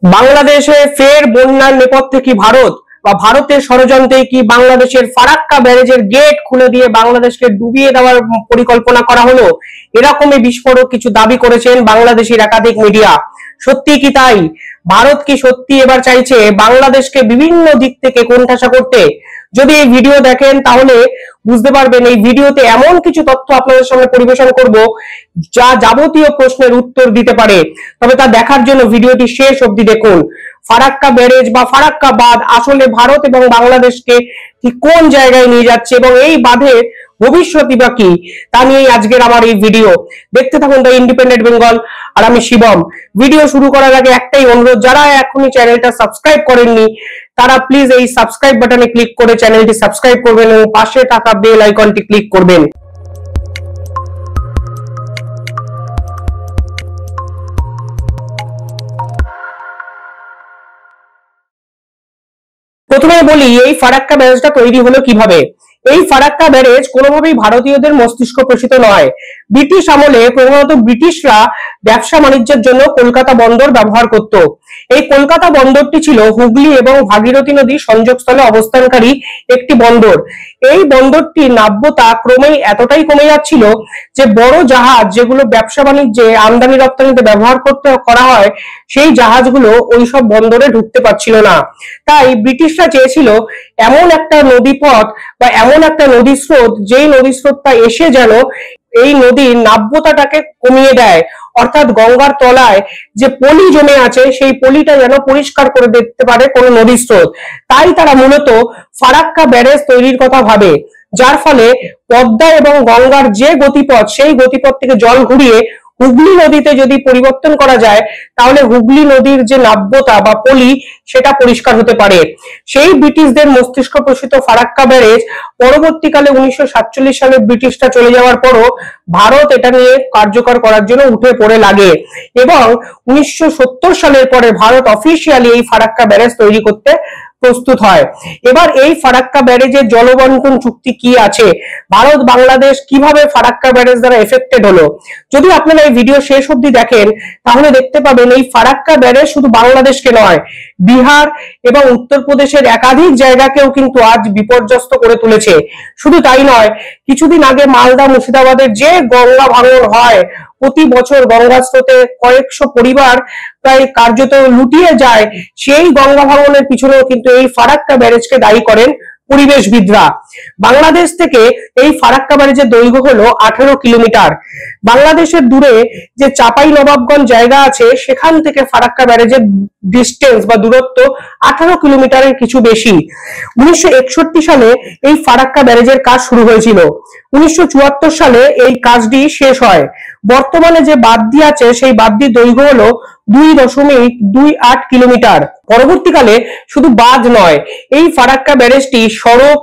বাংলাদেশে ফের বন্যার নেপথ্যে কি ভারত বা ভারতের ষড়যন্ত্রে কি বাংলাদেশের ফারাক্কা ব্যারেজের গেট খুলে দিয়ে বাংলাদেশকে ডুবিয়ে দেওয়ার পরিকল্পনা করা হলো, এরকমই বিস্ফোরক কিছু দাবি করেছেন বাংলাদেশের একাধিক মিডিয়া। সত্যি কি তাই? ভারত কি সত্যি এবার চাইছে বাংলাদেশকে বিভিন্ন দিক থেকে কোণঠাসা করতে? যদি এই ভিডিও দেখেন তাহলে বুঝতে পারবেন এই ভিডিওতে এমন কিছু তথ্য আপনাদের সামনে পরিবেশন করব যা যাবতীয় প্রশ্নের উত্তর দিতে পারে। তবে তা দেখার জন্য ভিডিওটি শেষ অবধি দেখুন। ফারাক্কা ব্যারেজ বা ফারাক্কা বাঁধ আসলে ভারত এবং বাংলাদেশকে ঠিক কোন জায়গায় নিয়ে যাচ্ছে এবং এই বাঁধের ভবিষ্যৎই বা কি, তা নিয়ে আজকের আমার এই ভিডিও। দেখতে থাকুন দ্য ইন্ডিপেন্ডেন্ট বেঙ্গল, আর আমি শিবম। ভিডিও শুরু করার আগে একটাই অনুরোধ, যারা এখনই চ্যানেলটা সাবস্ক্রাইব করেননি তারা প্লিজ এই সাবস্ক্রাইব বাটনে ক্লিক করে চ্যানেলটি সাবস্ক্রাইব করবেন এবং পাশে থাকা বেল আইকনটি ক্লিক করবেন। প্রথমে বলি এই ফারাক্কা ব্যারেজটা তৈরি হলো কিভাবে। এই ফারাক্কা ব্যারেজ কোনোভাবেই ভারতীয়দের মস্তিষ্ক প্রসূত নয়। ব্রিটিশ আমলে প্রধানত ব্রিটিশরা ব্যবসা বাণিজ্যের জন্য কলকাতা বন্দর ব্যবহার করত। এই কলকাতা বন্দরটি ছিল হুগলি এবং ভাগীরথী নদীর সংযোগস্থলে অবস্থানকারী একটি বন্দর। এই বন্দরটির নাব্যতা ক্রমেই এতটাই কমে যাচ্ছিল যে বড় জাহাজ যেগুলো ব্যবসা বাণিজ্যে আমদানি রপ্তানিতে ব্যবহার করা হয়, সেই জাহাজগুলো ওইসব বন্দরে ঢুকতে পারছিল না। তাই ব্রিটিশরা চেয়েছিল এমন একটা নদীপথ বা এমন একটা নদী স্রোত, যেই নদী স্রোতটা এসে যেন এই নদীর নাব্যতাটাকে কমিয়ে দেয়, অর্থাৎ গঙ্গার তলায় যে পলি জমে আছে সেই পলিটা যেন পরিষ্কার করে দিতে পারে কোন নদী স্রোত। তাই তারা মূলত ফারাক্কা ব্যারেজ তৈরির কথা ভাবে, যার ফলে পদ্মা এবং গঙ্গার যে গতিপথ সেই গতিপথ থেকে জল ঘুরিয়ে হুগলি নদীতে যদি পরিবর্তন করা যায় তাহলে হুগলি নদীর যে নাব্যতা বা পলি সেটা পরিষ্কার হতে পারে। সেই ব্রিটিশদের মস্তিষ্ক প্রসূত ফারাক্কা ব্যারেজ পরবর্তীকালে 1947 সালে ব্রিটিশরা চলে যাওয়ার পরও ভারত এটা নিয়ে কার্যকর করার জন্য উঠে পড়ে লাগে এবং 1970 সালের পরে ভারত অফিসিয়ালি এই ফারাক্কা ব্যারেজ তৈরি করতে প্রস্তুত হয়। এবার এই ফারাক্কা ব্যারেজের জলবন্টন চুক্তি কি আছে, ভারত বাংলাদেশ কিভাবে ফারাক্কা ব্যারেজ দ্বারা এফেক্টেড হলো, যদি আপনারা এই ভিডিও শেষ অবধি দেখেন তাহলে দেখতে পাবেন এই ফারাক্কা ব্যারেজ শুধু বাংলাদেশকে নয়, বিহার এবং উত্তরপ্রদেশের একাধিক জায়গাকেও কিন্তু আজ বিপর্যস্ত করে তুলেছে। শুধু তাই নয়, কিছুদিন আগে মালদা মুর্শিদাবাদের যে গঙ্গা ভাঙন হয়, প্রতি বছর গঙ্গা স্রোতে কয়েকশো পরিবার প্রায় কার্যত লুটিয়ে যায়, সেই গঙ্গা ভাঙনের পিছনেও কিন্তু এই ফারাক্কা ব্যারেজকে দায়ী করেন পরিবেশবিদরা। বাংলাদেশ থেকে এই ফারাক্কা ব্যারেজের দৈর্ঘ্য হলো 18 কিলোমিটার। বাংলাদেশের দূরে যে চাপাই নবাবগঞ্জ জায়গা আছে সেখান থেকে ফারাক্কা ব্যারেজের ডিস্টেন্স বা দূরত্ব 18 কিলোমিটারের কিছু বেশি। 1961 সালে এই ফারাক্কা ব্যারেজের কাজ শুরু হয়েছিল। 1974 সালে এই কাজটি শেষ হয়। বর্তমানে যে বাঁধটি আছে সেই বাঁধটির দৈর্ঘ্য হলো 2.28 কিলোমিটার। পরবর্তীকালে শুধু বাঁধ নয়, এই ফারাক্কা ব্যারেজটি সড়ক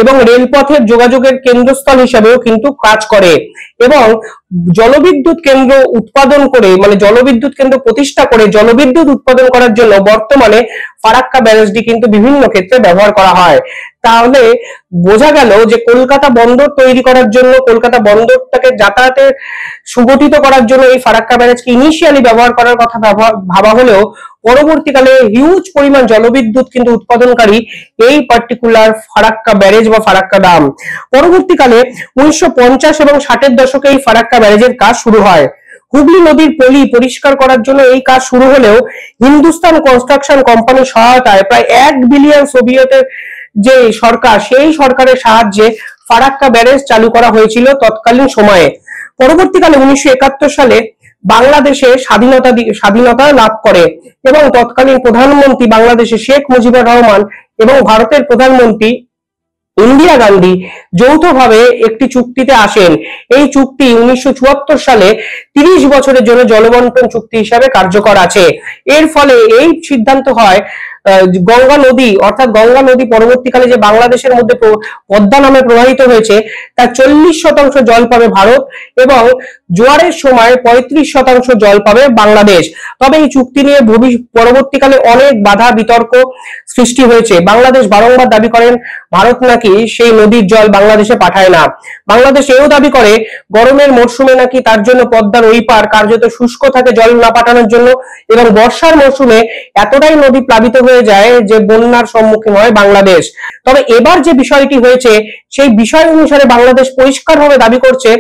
এবং রেলপথের যোগাযোগের কেন্দ্রস্থল হিসেবেও কিন্তু কাজ করে এবং জলবিদ্যুৎ কেন্দ্র উৎপাদন করে, মানে জলবিদ্যুৎ কেন্দ্র প্রতিষ্ঠা করে জলবিদ্যুৎ উৎপাদন করার জন্য বর্তমানে ফারাক্কা ব্যারেজটি কিন্তু বিভিন্ন ক্ষেত্রে ব্যবহার করা হয়। তাহলে বোঝা গেল যে কলকাতা বন্দর তৈরি করার জন্য, কলকাতা বন্দরটাকে যাতায়াতের সুগঠিত করার জন্য এই ফারাক্কা ব্যারেজকে ইনিশিয়ালি ব্যবহার করার কথা ভাবা হলেও পরবর্তীকালে হিউজ পরিমাণ জলবিদ্যুৎ কিন্তু উৎপাদনকারী এই পার্টিকুলার ফারাক্কা ব্যারেজ বা ফারাক্কা ড্যাম। পরবর্তীকালে 1950 এবং 60-এর দশকে এই ফারাক্কা ব্যারেজের কাজ শুরু হয়। হুগলি নদীর পলি পরিষ্কার করার জন্য এই কাজ শুরু হলেও হিন্দুস্তান কনস্ট্রাকশন কোম্পানির সহায়তায় প্রায় 1 বিলিয়ন সোভিয়েতের যে সরকার, সেই সরকারের সাহায্যে ফারাক্কা ব্যারেজ চালু করা হয়েছিল তৎকালীন সময়ে। পরবর্তীকালে 1971 সালে বাংলাদেশের স্বাধীনতা লাভ করে এবং তৎকালীন প্রধানমন্ত্রী বাংলাদেশের শেখ মুজিবুর রহমান এবং ভারতের প্রধানমন্ত্রী ইন্দিরা গান্ধী যৌথভাবে একটি চুক্তিতে আসেন। এই চুক্তি 1974 সালে 30 বছরের জন্য জলবন্টন চুক্তি হিসাবে কার্যকর আছে। এর ফলে এই সিদ্ধান্ত হয় গঙ্গা নদী অর্থাৎ গঙ্গা নদী পরবর্তীকালে যে বাংলাদেশের মধ্যে পদ্মা নামে প্রবাহিত হয়েছে তার 40% জল পাবে ভারত এবং জোয়ারের সময় 35% জল পাবে বাংলাদেশ। তবে এই চুক্তি নিয়ে পরবর্তীকালে অনেক বাধা বিতর্ক সৃষ্টি হয়েছে। বাংলাদেশ বারংবার দাবি করেন ভারত নাকি সেই নদীর জল বাংলাদেশে পাঠায় না। বাংলাদেশ এও দাবি করে গরমের মরশুমে নাকি তার জন্য পদ্মার ওই পার কার্যত শুষ্ক থাকে জল না পাঠানোর জন্য, এবং বর্ষার মরশুমে এতটাই নদী প্লাবিত হয়ে যায় যে বন্যার সম্মুখীন হয় বাংলাদেশ। তবে এবার যে বিষয়টি হয়েছে সেই বিষয় অনুসারে বাংলাদেশ পরিষ্কারভাবে দাবি করছে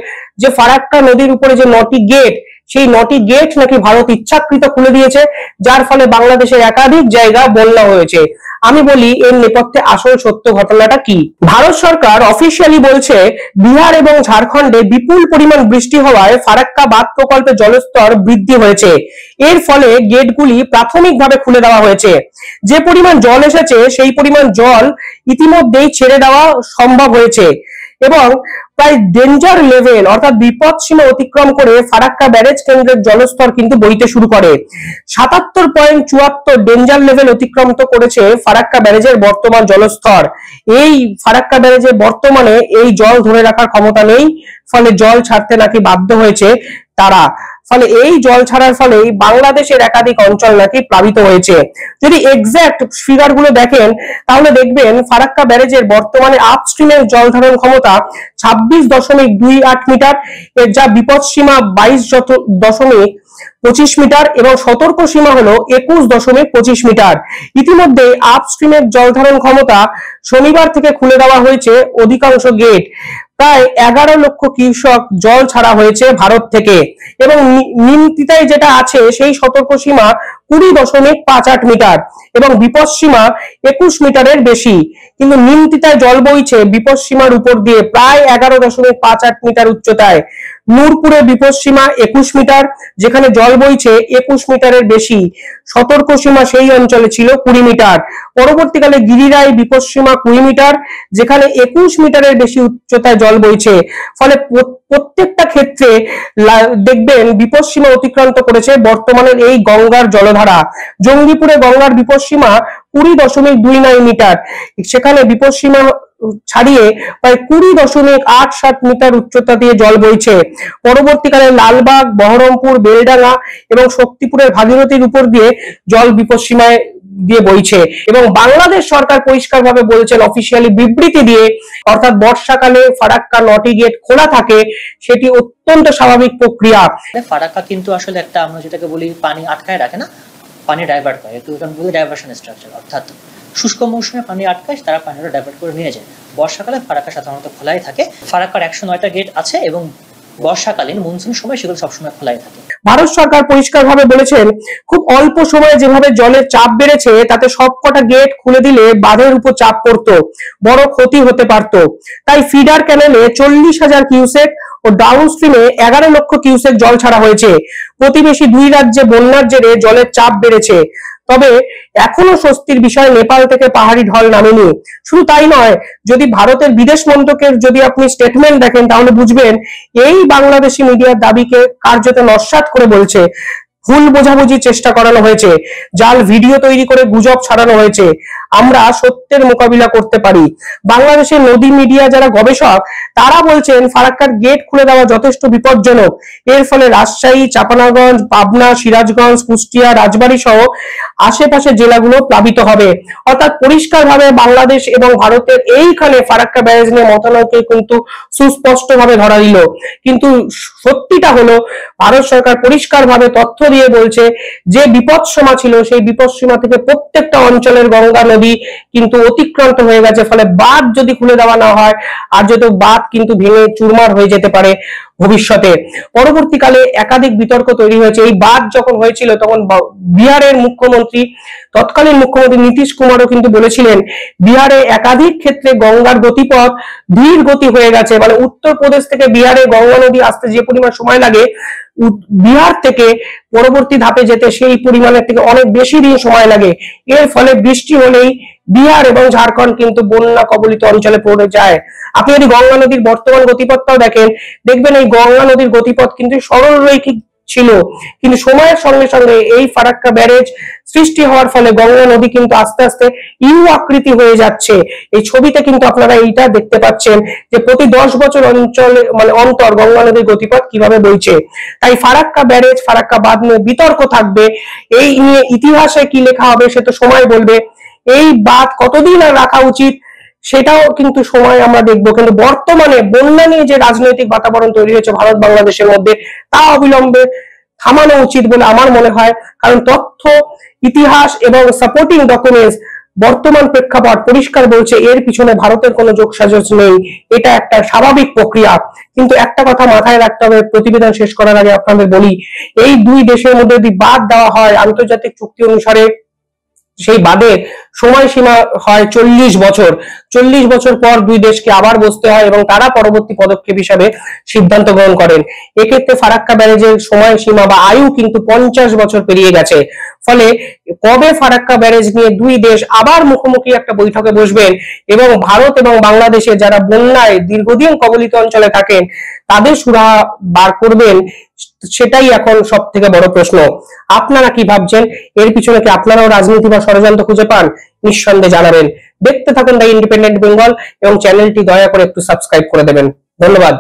যে ফারাক্কা নদীর উপরে যে 9টি গেট, সেই 9টি গেট নাকি ভারত ইচ্ছাকৃত খুলে দিয়েছে, যার ফলে বাংলাদেশের একাধিক জায়গা বন্যা হয়েছে। আমি বলি এর নেপথ্যে আসল সত্য ঘটনাটা কি। ভারত সরকার অফিসিয়ালি বলছে বিহার এবং ঝাড়খণ্ডে বিপুল পরিমাণ বৃষ্টি হওয়ায় ফারাক্কা বাঁধ প্রকল্পে জলস্তর বৃদ্ধি হয়েছে। এর ফলে গেটগুলি প্রাথমিকভাবে খুলে দেওয়া হয়েছে। যে পরিমাণ জল এসেছে সেই পরিমাণ জল ইতিমধ্যেই ছেড়ে দেওয়া সম্ভব হয়েছে এবং প্রায় ডেঞ্জার লেভেল অর্থাৎ বিপদ সীমা অতিক্রম করে ফারাক্কা ব্যারেজ কেন্দ্রের জলস্তর কিন্তু বইতে শুরু করে। 77.74 ডেঞ্জার লেভেল অতিক্রম করেছে ফারাক্কা ব্যারেজের বর্তমান জলস্তর। এই ফারাক্কা ব্যারেজে বর্তমানে এই জল ধরে রাখার ক্ষমতা নেই, ফলে জল ছাড়তে নাকি বাধ্য হয়েছে তারা। ফলে এই জল ছাড়ার ফলে বাংলাদেশের একাধিক অঞ্চল নাকি প্লাবিত হয়েছে। যদি এক্সাক্ট ফিগার গুলো দেখেন তাহলে দেখবেন ফারাক্কা ব্যারেজের বর্তমানে আপস্ট্রিমের জল ধারণ ক্ষমতা 26.28 মিটার, এর যা বিপদ সীমা 22.25 মিটার এবং সতর্ক সীমা হলো 21.25 মিটার। ইতিমধ্যে আপস্ট্রিমের জল ধারণ ক্ষমতা শনিবার থেকে খুলে দেওয়া হয়েছে অধিকাংশ গেট। প্রায় 11 লক্ষ কিউসেক জল ছাড়া হয়েছে ভারত থেকে এবং নিমতিতায় যেটা আছে সেই সতর্ক সীমা 20.58 মিটার এবং বিপদ সীমা 21 মিটারের বেশি। কিন্তু নিমতিতায় জল বইছে বিপদ সীমার উপর দিয়ে প্রায় 11.58 মিটার উচ্চতায়। নূরপুরে বিপদ সীমা 21 মিটার, যেখানে জল বইছে 21 মিটারের বেশি। সতর্ক সীমা সেই অঞ্চলে ছিল 20 মিটার। পরবর্তীকালে গিরিরায় বিপদ সীমা 20 মিটার, যেখানে 21 মিটারের বেশি উচ্চতায় জল বইছে। ফলে প্রত্যেকটা ক্ষেত্রে দেখবেন বিপদ সীমা অতিক্রান্ত করেছে বর্তমানের এই গঙ্গার জলধারা। জঙ্গিপুরে গঙ্গার বিপদ সীমা 20.29 মিটার, সেখানে বিপদ সীমা ছাড়িয়ে প্রায় 20.87 মিটার উচ্চতা দিয়ে জল বইছে। পরবর্তীকালে লালবাগ, বহরমপুর, বেলডাঙ্গা এবং শক্তিপুরের ভাগীরথীর উপর দিয়ে জল বিপদ সীমায় দিয়ে বইছে এবং বাংলাদেশ সরকার পরিষ্কারভাবে বলছেন অফিসিয়ালি বিবৃতি দিয়ে, অর্থাৎ বর্ষাকালে ফারাক্কা 9টি গেট খোলা থাকে, সেটি অত্যন্ত স্বাভাবিক প্রক্রিয়া। ফারাক্কা কিন্তু আসলে একটা আমরা যেটাকে বলি পানি আটকায় রাখে না, পানি ডাইভার্ট করে, একটু বলি ডাইভার্সন স্ট্রাকচার, অর্থাৎ শুষ্ক মৌসুমে পানি আটকায় তারা পানিটা ডাইভার্ট করে নিয়ে যায়। বর্ষাকালে ফারাক্কা সাধারণত খোলাই থাকে। ফারাক্কার 109টা গেট আছে এবং বর্ষাকালীন মনসুন সময় সেগুলো সবসময় খোলাই থাকে। ভারত সরকার পরিষ্কারভাবে বলেছেন খুব অল্প সময়ে যেভাবে জলের চাপ বেড়েছে তাতে সবকটা গেট খুলে দিলে বাঁধের উপর চাপ পড়তো, বড় ক্ষতি হতে পারত। তাই ফিডার ক্যানেলে 40,000 কিউসেক ও ডাউনস্ট্রিমে 11 লক্ষ কিউসেক জল ছাড়া হয়েছে। প্রতিবেশী দুই রাজ্যে বন্যার জেরে জলের চাপ বেড়েছে। তবে এখনো স্বস্তির বিষয়, নেপাল থেকে পাহাড়ি ঢল নামেনি। শুধু তাই নয়, যদি ভারতের বিদেশ মন্ত্রকের যদি আপনি স্টেটমেন্ট দেখেন তাহলে বুঝবেন এই বাংলাদেশি মিডিয়ার দাবিকে কার্যত নস্যাৎ করে বলছে। ভুল বোঝাবুঝির চেষ্টা করানো হয়েছে, জাল ভিডিও তৈরি করে গুজব ছড়ানো হয়েছে। আমরা সত্যের মোকাবিলা করতে পারি। বাংলাদেশের নদী মিডিয়া যারা গবেষক তারা বলছেন ফারাক্কার গেট খুলে দেওয়া যথেষ্ট বিপজ্জনক। এর ফলে রাজশাহী, চাঁপাইনবাবগঞ্জ, পাবনা, সিরাজগঞ্জ, কুষ্টিয়া, রাজবাড়ী সহ আশেপাশের জেলাগুলো প্লাবিত হবে। অর্থাৎ পরিষ্কারভাবে বাংলাদেশ এবং ভারতের এইখানে ফারাক্কা ব্যারেজ নিয়ে মতানৈক্য কিন্তু সুস্পষ্টভাবে ধরা দিল। কিন্তু সত্যিটা হলো ভারত সরকার পরিষ্কারভাবে তথ্য দিয়ে বলছে যে বিপদ সীমা ছিল সেই বিপদ সীমা থেকে প্রত্যেকটা অঞ্চলের গঙ্গা নদী কিন্তু অতিক্রান্ত হয়ে গেছে। ফলে বাঁধ যদি খুলে দেওয়া না হয় আর যদি বাঁধ কিন্তু ভেঙে চুরমার হয়ে যেতে পারে ভবিষ্যতে। পরবর্তীকালে একাধিক বিতর্ক তৈরি হয়েছে। এই বাঁধ যখন হয়েছিল তখন বিহারের মুখ্যমন্ত্রী, তৎকালীন মুখ্যমন্ত্রী নীতিশ কুমারও কিন্তু বলেছিলেন বিহারে একাধিক ক্ষেত্রে গঙ্গার গতিপথ ধীর গতি হয়ে গেছে। মানে উত্তরপ্রদেশ থেকে বিহারে গঙ্গা নদী আসতে যে পরিমাণ সময় লাগে বিহার থেকে পরবর্তী ধাপে যেতে সেই পরিমাণের থেকে অনেক বেশি দিন সময় লাগে। এর ফলে বৃষ্টি হলেই বিহার এবং ঝাড়খণ্ড কিন্তু বন্যা কবলিত অঞ্চলে পড়ে যায়। আপনি যদি গঙ্গা নদীর বর্তমান গতিপথটাও দেখেন, দেখবেন এই গঙ্গা নদীর গতিপথ কিন্তু সরলরৈখিক ছিল, কিন্তু সময়ের সঙ্গে সঙ্গে এই ফারাক্কা ব্যারেজ সৃষ্টি হওয়ার ফলে গঙ্গা নদী কিন্তু আস্তে আস্তে ইউ আকৃতি হয়ে যাচ্ছে। এই ছবিতে কিন্তু আপনারা এইটা দেখতে পাচ্ছেন যে প্রতি 10 বছর অঞ্চলে মানে অন্তর গঙ্গা নদীর গতিপথ কিভাবে বইছে। তাই ফারাক্কা ব্যারেজ ফারাক্কা বাঁধ নিয়ে বিতর্ক থাকবে, এই নিয়ে ইতিহাসে কি লেখা হবে সে তো সময় বলবে। এই বাঁধ কতদিন আর রাখা উচিত সেটাও কিন্তু সময় আমরা দেখবো, কিন্তু বর্তমানে বন্যা নিয়ে যে রাজনৈতিক বাতাবরণ তৈরি হয়েছে ভারত বাংলাদেশের মধ্যে তা অবিলম্বে থামানো উচিত বলে আমার মনে হয়। কারণ তথ্য, ইতিহাস এবং সাপোর্টিং ডকুমেন্টস বর্তমান প্রেক্ষাপট পরিষ্কার বলছে এর পিছনে ভারতের কোনো যোগসাজশ নেই, এটা একটা স্বাভাবিক প্রক্রিয়া। কিন্তু একটা কথা মাথায় রাখতে হবে, প্রতিবেদন শেষ করার আগে আপনাদের বলি, এই দুই দেশের মধ্যে যদি বাদ দেওয়া হয় আন্তর্জাতিক চুক্তি অনুসারে, সেই বাদের সময়সীমা হয় 40 বছর। 40 বছর পর দুই দেশকে আবার বসতে হয় এবং তারা পরবর্তী পদক্ষেপ হিসাবে সিদ্ধান্ত গ্রহণ করেন। এক্ষেত্রে ফারাক্কা ব্যারেজের সময়সীমা বা আয়ু কিন্তু 50 বছর পেরিয়ে গেছে। ফলে কবে ফারাক্কা ব্যারেজ নিয়ে দুই দেশ আবার মুখোমুখি একটা বৈঠকে বসবেন এবং ভারত এবং বাংলাদেশে যারা বন্যায় দীর্ঘদিন কবলিত অঞ্চলে থাকেন তাদের সুরাহা বার করবেন, সেটাই এখন সব থেকে বড় প্রশ্ন। আপনারা কি ভাবছেন? এর পিছনে কি আপনারাও রাজনীতি বা ষড়যন্ত্র খুঁজে পান? নিঃসন্দেহে জানাবেন। দেখতে থাকুন দ্য ইন্ডিপেন্ডেন্ট বেঙ্গল এবং চ্যানেলটি দয়া করে একটু সাবস্ক্রাইব করে দেবেন। ধন্যবাদ।